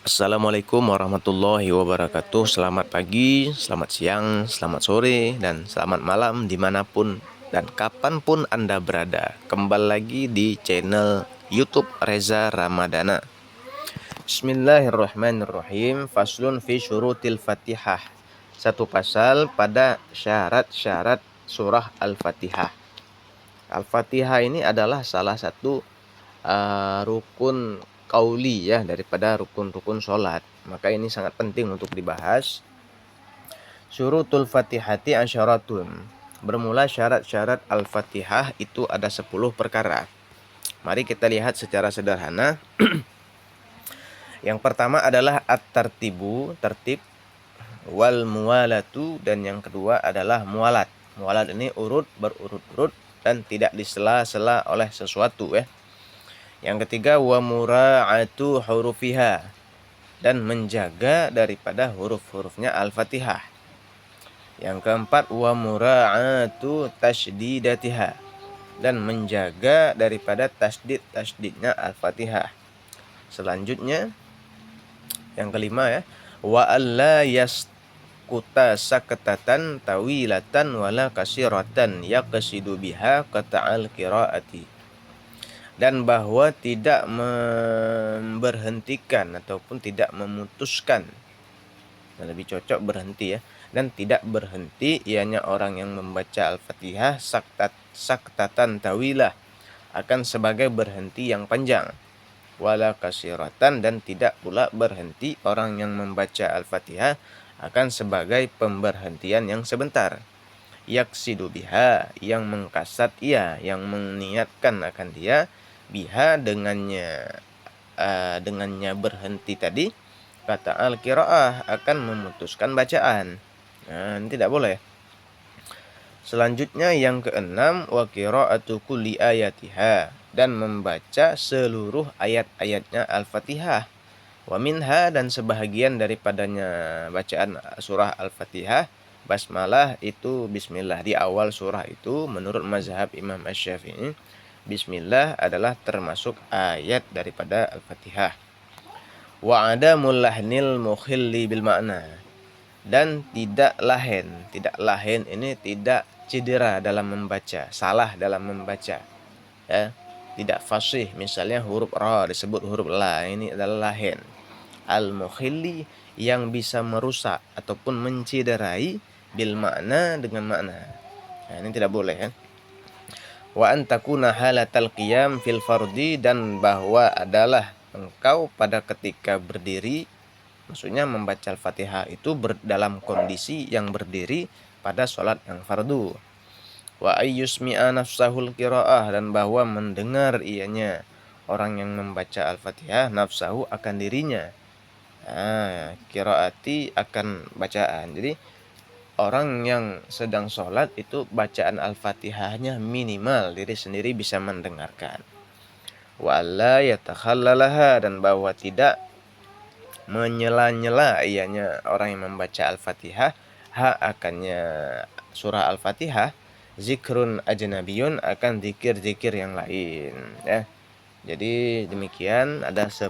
Assalamualaikum warahmatullahi wabarakatuh. Selamat pagi, selamat siang, selamat sore, dan selamat malam dimanapun dan kapanpun Anda berada. Kembali lagi di channel YouTube Reza Ramadana. Bismillahirrahmanirrahim. Faslun fi syurutil Fatihah. Satu pasal pada syarat-syarat surah Al-Fatihah. Al-Fatihah ini adalah salah satu rukun qauli ya daripada rukun-rukun sholat. Maka ini sangat penting untuk dibahas. Syurutul Fatihati asyaratun. Bermula syarat-syarat Al-Fatihah itu ada 10 perkara. Mari kita lihat secara sederhana. Yang pertama adalah at-tartibu, tertib, wal muwalatu, dan yang kedua adalah muwalat. Muwalat ini urut, berurut-urut dan tidak disela-sela oleh sesuatu ya. Yang ketiga wa mura'atu hurufiha, dan menjaga daripada huruf-hurufnya Al-Fatihah. Yang keempat wa mura'atu tasydidatiha, dan menjaga daripada tasdid-tasdidnya Al-Fatihah. Selanjutnya yang kelima ya, wa alla yaskuta sakatatan tawilatan wala kasiratan yaqsidu biha qata'al qiraati, dan bahwa tidak memberhentikan ataupun tidak memutuskan, lebih cocok berhenti ya, dan tidak berhenti ianya orang yang membaca Al-Fatihah saktatan tawilah, akan sebagai berhenti yang panjang, wala kasiratan, dan tidak pula berhenti orang yang membaca Al-Fatihah akan sebagai pemberhentian yang sebentar. Yaksidu biha, yang mengkasat ia, yang meniatkan akan dia, biha dengannya berhenti tadi, kata al-qiraah, akan memutuskan bacaan. Nah, ini tidak boleh. Selanjutnya yang keenam wa qiraatu kulli ayatiha, dan membaca seluruh ayat-ayatnya Al-Fatihah. Wa minha, dan sebahagian daripadanya bacaan surah Al-Fatihah, basmalah itu bismillah di awal surah itu. Menurut mazhab Imam Asy-Syafi'i, bismillah adalah termasuk ayat daripada Al-Fatihah. Wa adamul lahnil mukhilli bil makna, dan tidak lahen ini tidak cedera dalam membaca, salah dalam membaca ya, tidak fasih. Misalnya huruf ra disebut huruf la, ini adalah lahen. Al mukhilli, yang bisa merusak ataupun mencederai, bil makna, dengan makna. Nah, ini tidak boleh ya. Wa antakuna halatal qiyam fil fardi, dan bahwa adalah engkau pada ketika berdiri, maksudnya membaca Al-Fatihah itu dalam kondisi yang berdiri pada sholat yang fardu. Wa ayyusmi'a nafsahul qiraah, dan bahwa mendengar ianya orang yang membaca Al-Fatihah, nafsahu akan dirinya, qiraati akan bacaan. Jadi orang yang sedang sholat itu bacaan Al-Fatihahnya minimal diri sendiri bisa mendengarkan. Wa alla yatakhallalaha, dan bahwa tidak menyela-nyela ianya orang yang membaca Al-Fatihah akannya surah Al-Fatihah, zikrun ajnabiyun, akan zikir-zikir yang lain ya. Jadi demikian ada 10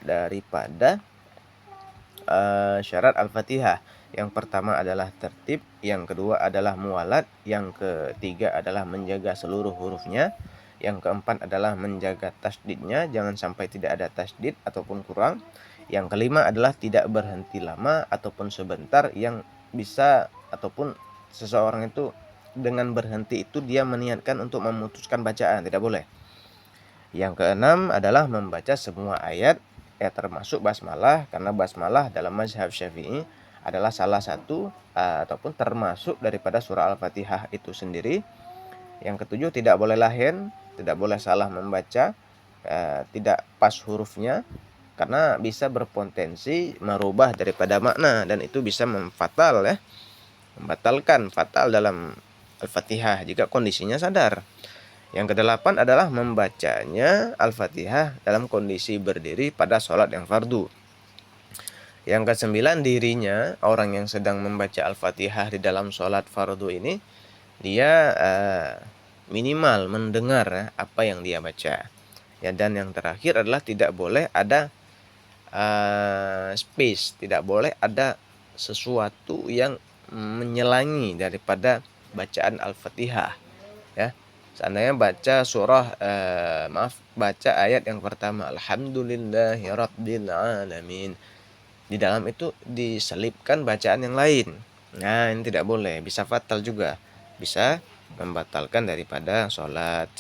daripada syarat Al-Fatihah. Yang pertama adalah tertib, yang kedua adalah muwalat, yang ketiga adalah menjaga seluruh hurufnya, yang keempat adalah menjaga tasdidnya, jangan sampai tidak ada tasdid ataupun kurang. Yang kelima adalah tidak berhenti lama ataupun sebentar, yang bisa ataupun seseorang itu dengan berhenti itu dia meniatkan untuk memutuskan bacaan, tidak boleh. Yang keenam adalah membaca semua ayat termasuk basmalah, karena basmalah dalam mazhab Syafi'i adalah salah satu ataupun termasuk daripada surah Al-Fatihah itu sendiri. Yang ketujuh, tidak boleh lahen, tidak boleh salah membaca, tidak pas hurufnya, karena bisa berpotensi merubah daripada makna, dan itu bisa membatalkan fatal dalam Al-Fatihah jika kondisinya sadar. Yang kedelapan adalah membacanya Al-Fatihah dalam kondisi berdiri pada sholat yang fardu. Yang kesembilan, dirinya orang yang sedang membaca Al-Fatihah di dalam sholat fardu ini, dia minimal mendengar apa yang dia baca ya. Dan yang terakhir adalah tidak boleh ada space, tidak boleh ada sesuatu yang menyelangi daripada bacaan Al-Fatihah ya. Seandainya baca surah baca ayat yang pertama alhamdulillahirabbil alamin, di dalam itu diselipkan bacaan yang lain. Nah, ini tidak boleh, bisa fatal juga, bisa membatalkan daripada sholat.